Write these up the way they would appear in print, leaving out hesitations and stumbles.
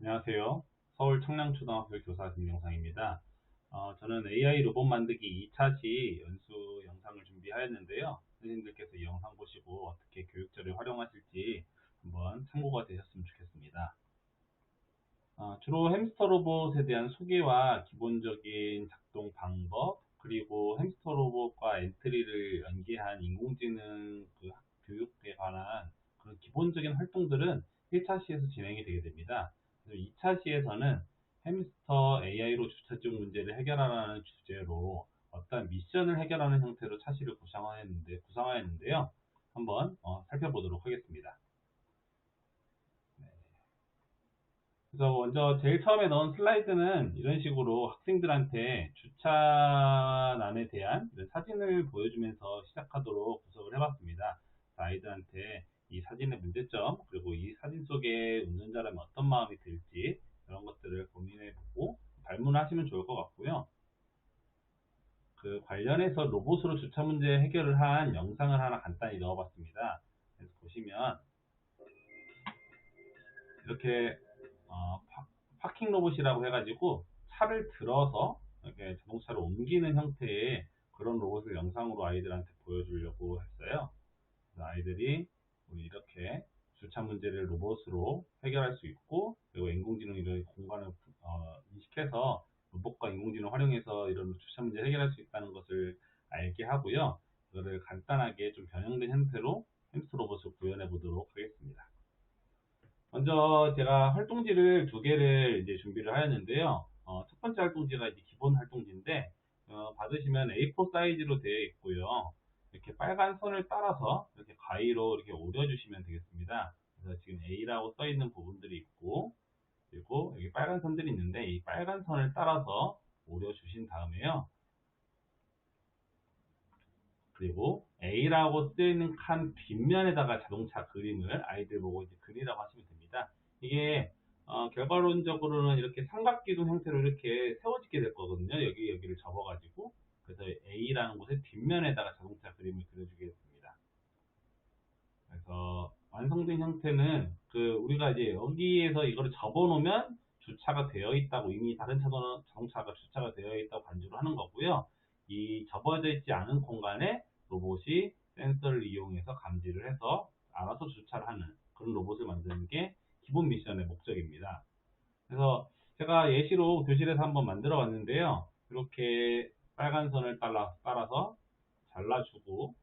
안녕하세요. 서울 청량초등학교 교사 김영상입니다. 저는 AI 로봇 만들기 2차 시 연수 영상을 준비하였는데요. 선생님들께서 이 영상 보시고 어떻게 교육자를 활용하실지 한번 참고가 되셨으면 좋겠습니다. 주로 햄스터 로봇에 대한 소개와 기본적인 작동 방법, 그리고 햄스터 로봇과 엔트리를 연계한 인공지능 교육에 관한 그런 기본적인 활동들은 1차 시에서 진행이 되게 됩니다. 그래서 2차 시에서는 햄스터 AI로 주차증 문제를 해결하라는 주제로 어떤 미션을 해결하는 형태로 차시를 구상하였는데요. 한번 살펴보도록 하겠습니다. 그래서 먼저 제일 처음에 넣은 슬라이드는 이런 식으로 학생들한테 주차난에 대한 이런 사진을 보여주면서 시작하도록 구성을 해봤습니다. 아이들한테 이 사진의 문제점, 그리고 이 사진 속에 운전자라면 어떤 마음이 들지, 이런 것들을 고민해보고 발문하시면 좋을 것 같고요. 그 관련해서 로봇으로 주차 문제 해결을 한 영상을 하나 간단히 넣어봤습니다. 그래서 보시면 이렇게 파킹 로봇이라고 해가지고 차를 들어서 이렇게 자동차를 옮기는 형태의 그런 로봇을 영상으로 아이들한테 보여주려고 했어요. 그래서 아이들이 우리 이렇게 주차 문제를 로봇으로 해결할 수 있고, 그리고 인공지능 이런 공간을 인식해서 로봇과 인공지능을 활용해서 이런 주차 문제 해결할 수 있다는 것을 알게 하고요. 이거를 간단하게 좀 변형된 형태로 햄스터 로봇을 구현해 보도록 하겠습니다. 먼저 제가 활동지를 두 개를 이제 준비를 하였는데요. 첫 번째 활동지가 이제 기본 활동지인데, 받으시면 A4 사이즈로 되어 있고요. 이렇게 빨간 선을 따라서 이렇게 가위로 이렇게 오려주시면 되겠습니다. 그래서 지금 A라고 써 있는 부분들이 있고, 그리고 여기 빨간 선들이 있는데, 이 빨간 선을 따라서 오려주신 다음에요. 그리고 A라고 쓰여있는 칸 뒷면에다가 자동차 그림을 아이들 보고 이제 그리라고 하시면 됩니다. 이게 결과론적으로는 이렇게 삼각기둥 형태로 이렇게 세워지게 될 거거든요. 여기를 접어가지고. 그래서 A라는 곳의 뒷면에다가 자동차 그림을 그려주겠습니다. 그래서 완성된 형태는 우리가 이제 여기에서 이거를 접어놓으면 주차가 되어 있다고, 이미 다른 자동차가 주차가 되어 있다고 간주를 하는 거고요. 이 접어져 있지 않은 공간에 로봇이 센서를 이용해서 감지를 해서 알아서 주차를 하는 그런 로봇을 만드는 게 기본 미션의 목적입니다. 그래서 제가 예시로 교실에서 한번 만들어 봤는데요. 이렇게 빨간 선을 따라서 잘라주고,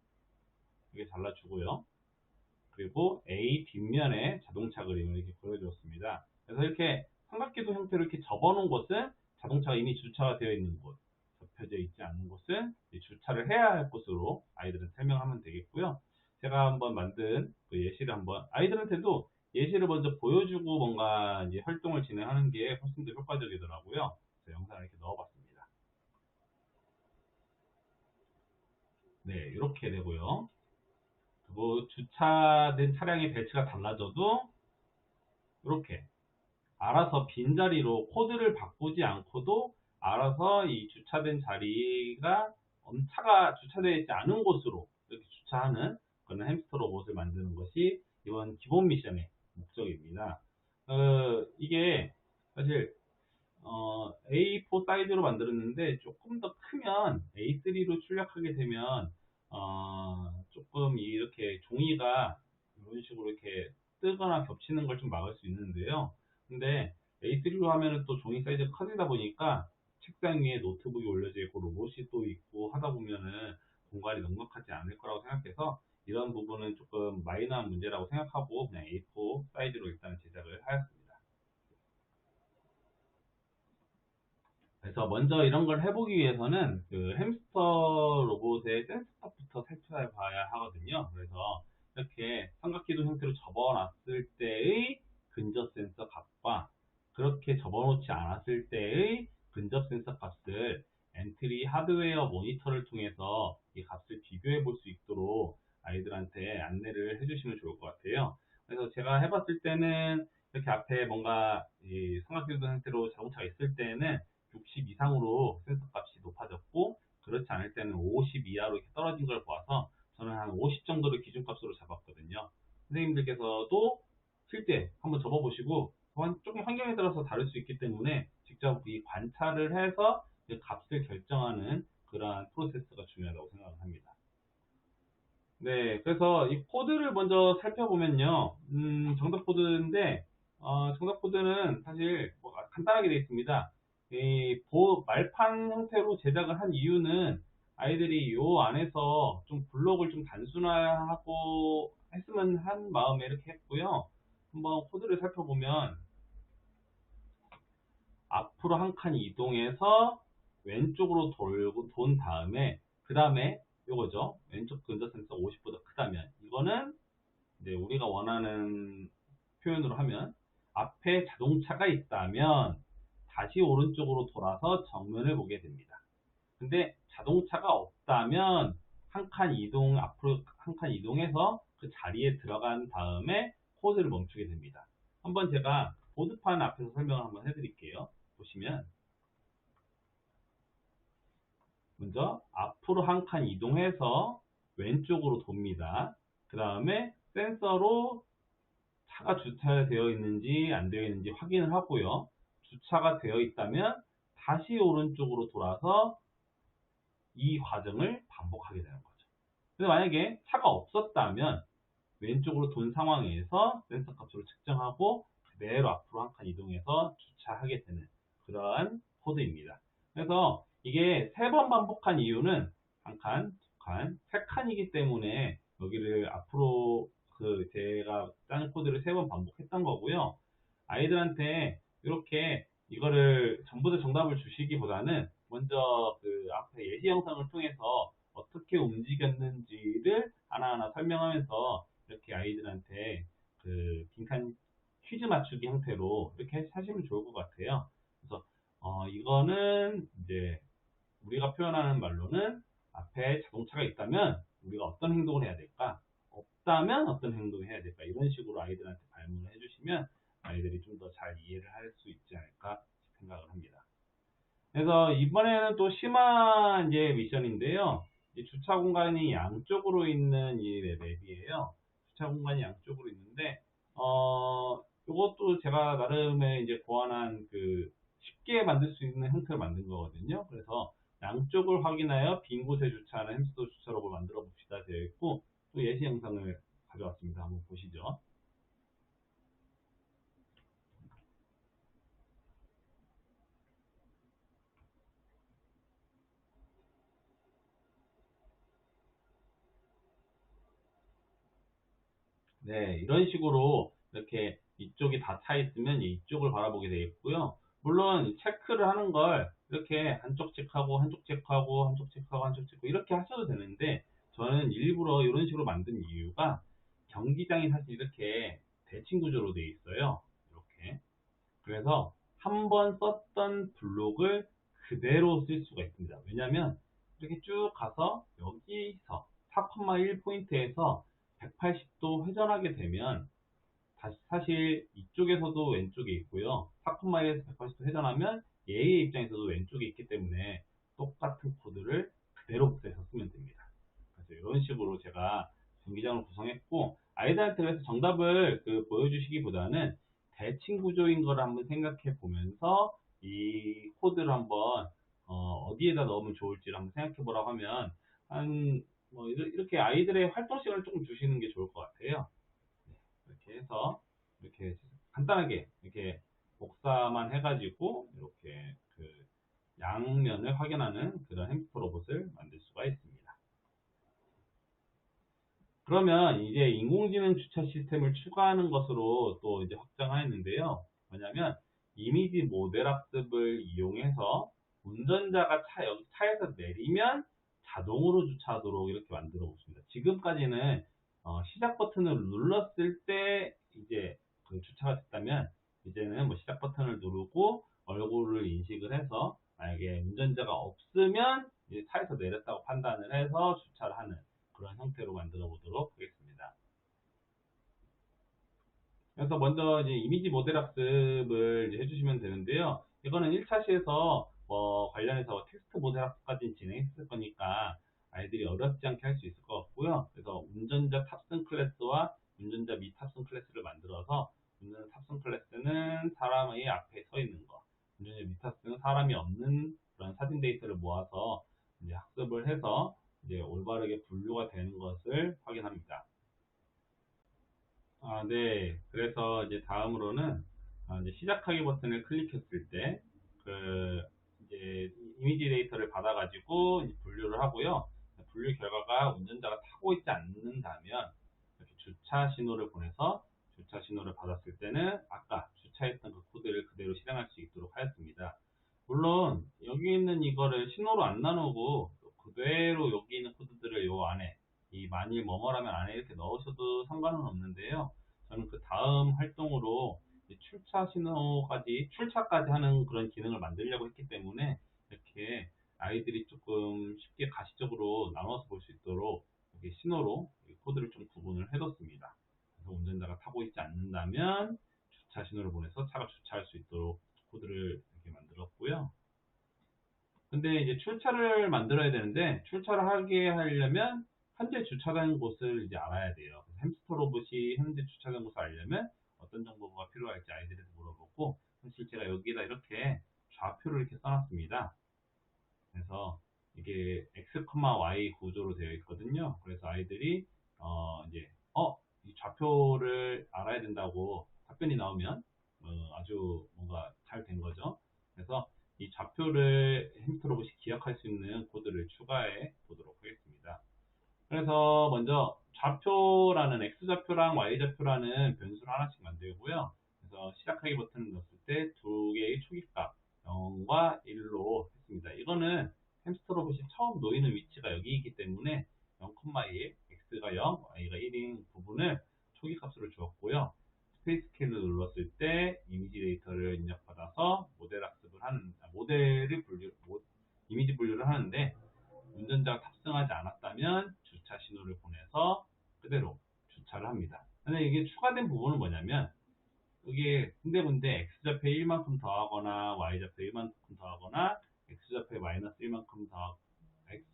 이게 잘라주고요. 그리고 A 뒷면에 자동차 그림을 이렇게 그려주었습니다. 그래서 이렇게 삼각기둥 형태로 이렇게 접어놓은 곳은 자동차가 이미 주차가 되어 있는 곳, 접혀져 있지 않는 곳은 주차를 해야 할 곳으로 아이들은 설명하면 되겠고요. 제가 한번 만든 그 예시를 한번 아이들한테도 예시를 먼저 보여주고 뭔가 이제 활동을 진행하는 게 훨씬 더 효과적이더라고요. 그래서 영상을 이렇게 넣어봤습니다. 네, 이렇게 되고요. 그리고 주차된 차량의 배치가 달라져도 이렇게 알아서 빈자리로 코드를 바꾸지 않고도 알아서 이 주차된 자리가 차가 주차되어 있지 않은 곳으로 이렇게 주차하는 그런 햄스터 로봇을 만드는 것이 이번 기본 미션의 목적입니다. 이게 사실 A4 사이즈로 만들었는데 조금 더 크면 A3로 출력하게 되면 조금 이렇게 종이가 이런 식으로 이렇게 뜨거나 겹치는 걸 좀 막을 수 있는데요. 근데 A3로 하면은 또 종이 사이즈가 커지다 보니까 책상 위에 노트북이 올려져 있고 로봇이 또 있고 하다 보면은 공간이 넉넉하지 않을 거라고 생각해서 이런 부분은 조금 마이너한 문제라고 생각하고 그냥 A4 사이즈로 일단 제작을 하였습니다. 그래서 먼저 이런 걸 해보기 위해서는 그 햄스터 로봇의 센서값부터 살펴봐야 하거든요. 그래서 이렇게 삼각기둥 형태로 접어놨을 때의 근접 센서 값과 그렇게 접어놓지 않았을 때의 근접 센서 값을 엔트리 하드웨어 모니터를 통해서 이 값을 비교해 볼 수 있도록 아이들한테 안내를 해주시면 좋을 것 같아요. 그래서 제가 해봤을 때는 이렇게 앞에 뭔가 이 삼각기둥 형태로 자동차가 있을 때는 60 이상으로 센서 값이 높아졌고, 그렇지 않을 때는 50 이하로 이렇게 떨어진 걸 보아서 저는 한 50 정도를 기준값으로 잡았거든요. 선생님들께서도 실제 한번 접어보시고 조금 환경에 따라서 다를 수 있기 때문에 직접 이 관찰을 해서 그 값을 결정하는 그러한 프로세스가 중요하다고 생각을 합니다. 네, 그래서 이 코드를 먼저 살펴보면요. 정답 코드인데, 정답 코드는 사실 뭐 간단하게 되어 있습니다. 이 말판 형태로 제작을 한 이유는 아이들이 요 안에서 좀 블록을 좀 단순화하고 했으면 한 마음에 이렇게 했고요. 한번 코드를 살펴보면 앞으로 한 칸 이동해서 왼쪽으로 돌고 돈 다음에 그 다음에 요거죠. 왼쪽 근접 센서 50보다 크다면 이거는 이제 우리가 원하는 표현으로 하면 앞에 자동차가 있다면 다시 오른쪽으로 돌아서 정면을 보게 됩니다. 근데 자동차가 없다면 한 칸 이동 앞으로 한 칸 이동해서 그 자리에 들어간 다음에 코드를 멈추게 됩니다. 한번 제가 보드판 앞에서 설명을 한번 해드릴게요. 보시면 먼저 앞으로 한 칸 이동해서 왼쪽으로 돕니다. 그 다음에 센서로 차가 주차되어 있는지 안 되어 있는지 확인을 하고요. 주차가 되어 있다면 다시 오른쪽으로 돌아서 이 과정을 반복하게 되는 거죠. 근데 만약에 차가 없었다면 왼쪽으로 돈 상황에서 센서 값으로 측정하고 그대로 앞으로 한 칸 이동해서 주차하게 되는 그러한 코드입니다. 그래서 이게 3번 반복한 이유는 한 칸, 두 칸, 3칸이기 때문에 여기를 앞으로 제가 짠 코드를 3번 반복했던 거고요. 아이들한테 이렇게 이거를 전부 다 정답을 주시기보다는 먼저 그 앞에 예시 영상을 통해서 어떻게 움직였는지를 하나하나 설명하면서 이렇게 아이들한테 그 빈칸 퀴즈 맞추기 형태로 이렇게 하시면 좋을 것 같아요. 그래서 이거는 이제 우리가 표현하는 말로는 앞에 자동차가 있다면 우리가 어떤 행동을 해야 될까? 없다면 어떤 행동을 해야 될까? 이런 식으로 아이들한테 발문을 해주시면 아이들이 좀 더 잘 이해를 할 수 있지 않을까 생각을 합니다. 그래서 이번에는 또 심화 이제 미션인데요. 이 주차 공간이 양쪽으로 있는 이 맵이에요. 주차 공간이 양쪽으로 있는데, 이것도 제가 나름의 이제 고안한 그 쉽게 만들 수 있는 형태를 만든 거거든요. 그래서 양쪽을 확인하여 빈 곳에 주차하는 햄스터 주차록을 만들어 봅시다 되어 있고, 또 예시 영상을 가져왔습니다. 한번 보시죠. 네, 이런 식으로 이렇게 이쪽이 다 차 있으면 이쪽을 바라보게 되어 있고요. 물론 체크를 하는 걸 이렇게 한쪽 체크하고 한쪽 체크하고 한쪽 체크하고 한쪽 체크 이렇게 하셔도 되는데 저는 일부러 이런 식으로 만든 이유가 경기장이 사실 이렇게 대칭 구조로 되어 있어요. 이렇게. 그래서 한 번 썼던 블록을 그대로 쓸 수가 있습니다. 왜냐면 이렇게 쭉 가서 여기서 4,1 포인트에서 180도 회전하게 되면 사실 이쪽에서도 왼쪽에 있고요. 4,1에서 180도 회전하면 얘의 입장에서도 왼쪽에 있기 때문에 똑같은 코드를 그대로 복사해서 쓰면 됩니다. 그래서 이런 식으로 제가 전기장을 구성했고 아이들한테 그래서 정답을 보여주시기보다는 대칭 구조인 걸 한번 생각해 보면서 이 코드를 한번 디에다 넣으면 좋을지를 한번 생각해 보라고 하면 한 뭐 이렇게 아이들의 활동 시간을 조금 주시는 게 좋을 것 같아요. 네, 이렇게 해서 이렇게 간단하게 이렇게 복사만 해가지고 이렇게 그 양면을 확인하는 그런 햄스터 로봇을 만들 수가 있습니다. 그러면 이제 인공지능 주차 시스템을 추가하는 것으로 또 이제 확장하였는데요. 뭐냐면 이미지 모델 학습을 이용해서 운전자가 여기 차에서 내리면 자동으로 주차하도록 이렇게 만들어 보습니다. 지금까지는 시작 버튼을 눌렀을 때 이제 그 주차가 됐다면 이제는 뭐 시작 버튼을 누르고 얼굴을 인식을 해서 만약에 운전자가 없으면 이제 차에서 내렸다고 판단을 해서 주차를 하는 그런 형태로 만들어 보도록 하겠습니다. 그래서 먼저 이제 이미지 모델 학습을 해주시면 되는데요. 이거는 1차 시에서 관련해서 텍스트 모델 학습까지 진행했을 거니까 아이들이 어렵지 않게 할 수 있을 것 같고요. 그래서 운전자 탑승 클래스와 운전자 미 탑승 클래스를 만들어서 운전 탑승 클래스는 사람의 앞에 서 있는 거, 운전자 밑탑승은 사람이 없는 그런 사진 데이터를 모아서 이제 학습을 해서 이제 올바르게 분류가 되는 것을 확인합니다. 네. 그래서 이제 다음으로는 이제 시작하기 버튼을 클릭했을 때 그 이제 이미지 데이터를 받아가지고 이제 분류를 하고요. 분류 결과가 운전자가 타고 있지 않는다면 이렇게 주차 신호를 보내서 주차 신호를 받았을 때는 아까 주차했던 그 코드를 그대로 실행할 수 있도록 하였습니다. 물론 여기 있는 이거를 신호로 안 나누고 그대로 여기 있는 코드들을 요 안에 이 만일 뭐뭐라면 안에 이렇게 넣으셔도 상관은 없는데요. 저는 그 다음 활동으로 출차 신호까지, 출차까지 하는 그런 기능을 만들려고 했기 때문에 이렇게 아이들이 조금 쉽게 가시적으로 나눠서 볼 수 있도록 이렇게 신호로 코드를 좀 구분을 해뒀습니다. 그래서 운전자가 타고 있지 않는다면 주차 신호를 보내서 차가 주차할 수 있도록 코드를 이렇게 만들었고요. 근데 이제 출차를 만들어야 되는데 출차를 하게 하려면 현재 주차된 곳을 이제 알아야 돼요. 햄스터 로봇이 현재 주차된 곳을 알려면 어떤 정보가 필요할지 아이들한테 물어보고, 사실 제가 여기다 이렇게 좌표를 이렇게 써놨습니다. 그래서 이게 x, y 구조로 되어 있거든요. 그래서 아이들이 이제 이 좌표를 알아야 된다고 답변이 나오면 아주 뭔가 잘 된 거죠. 그래서 이 좌표를 햄스터 로봇이 기억할 수 있는 코드를 추가해 보도록 하겠습니다. 그래서 먼저 좌표라는 x좌표랑 y좌표라는 변수를 하나씩 만들고요. 그래서 시작하기 버튼을 넣었을 때 두 개의 초기값 0과 1로 했습니다. 이거는 햄스터 로봇이 처음 놓이는 위치가 여기이기 때문에 0,1, x가 0, y가 1인 부분을 초기값으로 주었고요. 스페이스 키를 눌렀을 때 이미지 데이터를 입력받아서 모델 학습을 하는, 이미지 분류를 하는데, 운전자가 탑승하지 않았다면 주차 신호를 보내서 그대로 주차를 합니다. 근데 이게 추가된 부분은 뭐냐면, 이게 군데군데 x좌표에 1만큼 더하거나 y좌표에 1만큼 더하거나 x좌표에 마이너스 1만큼 더,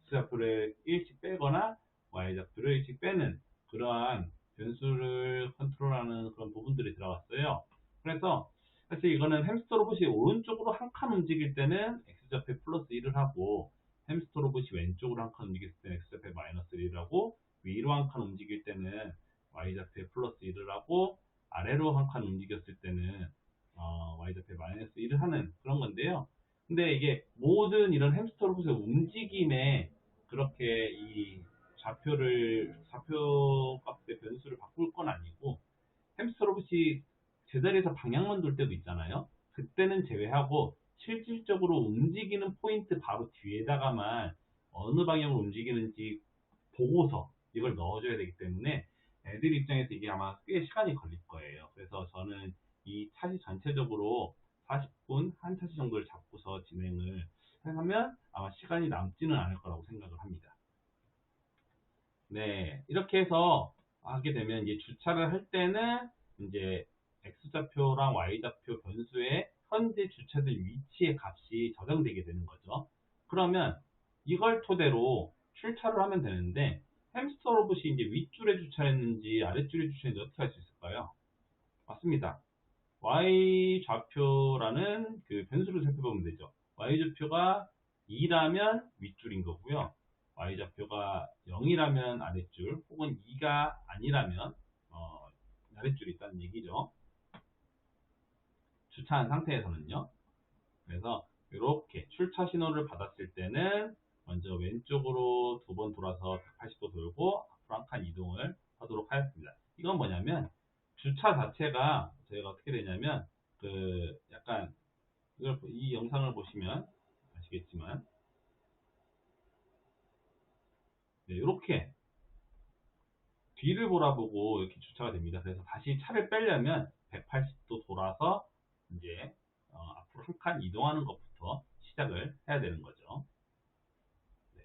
x좌표를 1씩 빼거나 y좌표를 1씩 빼는 그러한 변수를 컨트롤하는 그런 부분들이 들어갔어요. 그래서 사실 이거는 햄스터 로봇이 오른쪽으로 한 칸 움직일 때는 x좌표에 플러스 1을 하고, 햄스터 로봇이 왼쪽으로 한 칸 움직일 때는 x좌표에 마이너스 1을 하고, 위로 한 칸 움직일 때는 y좌표에 플러스 1을 하고, 아래로 한 칸 움직였을 때는 y좌표에 마이너스 1을 하는 그런 건데요. 근데 이게 모든 이런 햄스터 로봇의 움직임에 그렇게 이 좌표 값의 변수를 바꿀 건 아니고, 햄스터 로봇이 제자리에서 방향만 돌 때도 있잖아요. 그때는 제외하고 실질적으로 움직이는 포인트 바로 뒤에다가만 어느 방향으로 움직이는지 보고서 이걸 넣어줘야 되기 때문에 애들 입장에서 이게 아마 꽤 시간이 걸릴 거예요. 그래서 저는 이 차시 전체적으로 40분, 한 차시 정도를 잡고서 진행을 하면 아마 시간이 남지는 않을 거라고 생각을 합니다. 네, 이렇게 해서 하게 되면 이제 주차를 할 때는 이제 x좌표랑 y좌표 변수에 현재 주차된 위치의 값이 저장되게 되는 거죠. 그러면 이걸 토대로 출차를 하면 되는데, 햄스터 로봇이 이제 윗줄에 주차했는지 아랫줄에 주차했는지 어떻게 할 수 있을까요? 맞습니다. y좌표라는 그 변수를 살펴보면 되죠. y좌표가 2라면 윗줄인 거고요. y좌표가 0이라면 아랫줄, 혹은 2가 아니라면 아랫줄이 있다는 얘기죠. 주차한 상태에서는요. 그래서 이렇게 출차 신호를 받았을 때는 먼저 왼쪽으로 두 번 돌아서 180도 돌고 앞으로 한 칸 이동을 하도록 하였습니다. 이건 뭐냐면 주차 자체가 저희가 어떻게 되냐면 그 약간 이 영상을 보시면 아시겠지만 네, 이렇게 뒤를 돌아보고 이렇게 주차가 됩니다. 그래서 다시 차를 빼려면 180도 돌아서 이제 앞으로 한 칸 이동하는 것부터 시작을 해야 되는 거죠. 네.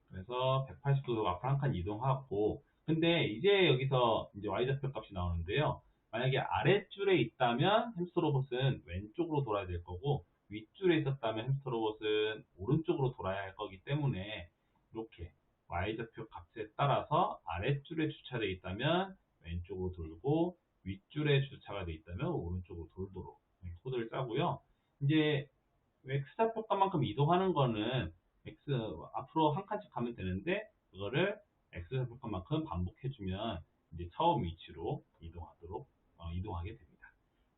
그래서 180도 앞으로 한 칸 이동하고, 근데 이제 여기서 이제 y좌표 값이 나오는데요. 만약에 아랫줄에 있다면 햄스터 로봇은 왼쪽으로 돌아야 될 거고, 윗줄에 있었다면 햄스터 로봇은 오른쪽으로 돌아야 할 거기 때문에 이렇게 y좌표 값에 따라서 아랫줄에 주차되어 있다면 왼쪽으로 돌고 윗줄에 주차가 되어 있다면 오른쪽으로 돌도록 코드를 짜고요. 이제 X좌표값만큼 이동하는 거는 X 앞으로 한 칸씩 가면 되는데 그거를 X좌표값만큼 반복해주면 이제 처음 위치로 이동하게 됩니다.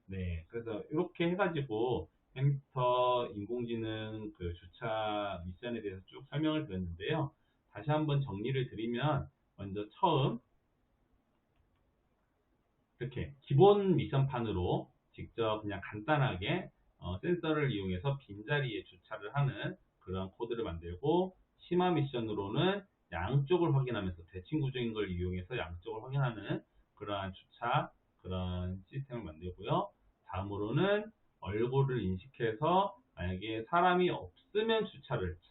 네, 그래서 이렇게 해가지고 햄스터 인공지능 그 주차 미션에 대해서 쭉 설명을 드렸는데요. 다시 한번 정리를 드리면 먼저 처음 이렇게 기본 미션판으로 직접 그냥 간단하게 센서를 이용해서 빈자리에 주차를 하는 그런 코드를 만들고, 심화 미션으로는 양쪽을 확인하면서 대칭 구조인 걸 이용해서 양쪽을 확인하는 그러한 주차 그런 시스템을 만들고요. 다음으로는 얼굴을 인식해서 만약에 사람이 없으면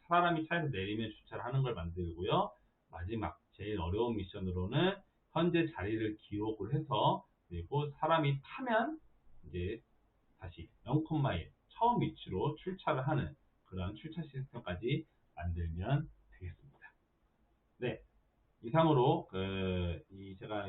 사람이 차에서 내리면 주차를 하는 걸 만들고요. 마지막 제일 어려운 미션으로는 현재 자리를 기록을 해서, 그리고 사람이 타면 이제 다시 0,1 처음 위치로 출차를 하는 그런 출차 시스템까지 만들면 되겠습니다. 네, 이상으로 제가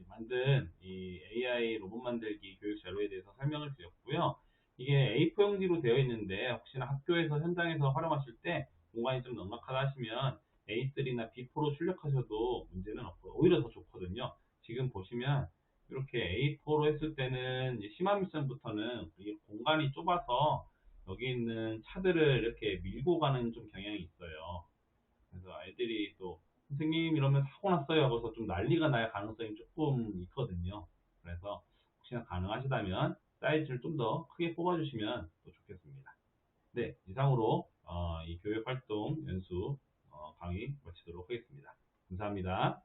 만든 이 AI 로봇 만들기 교육 자료에 대해서 설명을 드렸고요. 이게 A4용지로 되어 있는데 혹시나 학교에서 현장에서 활용하실 때 공간이 좀 넉넉하다 하시면 A3나 B4로 출력하셔도 문제는 없고 오히려 더 좋거든요. 지금 보시면 이렇게 A4로 했을 때는 이제 심화 미션부터는 이게 공간이 좁아서 여기 있는 차들을 이렇게 밀고 가는 좀 경향이 있어요. 그래서 아이들이 또 선생님 이러면 사고 났어요 하고서 좀 난리가 날 가능성이 조금 있거든요. 그래서 혹시나 가능하시다면 사이즈를 좀 더 크게 뽑아주시면 또 좋겠습니다. 네, 이상으로 이 교육활동 연수 강의 마치도록 하겠습니다. 감사합니다.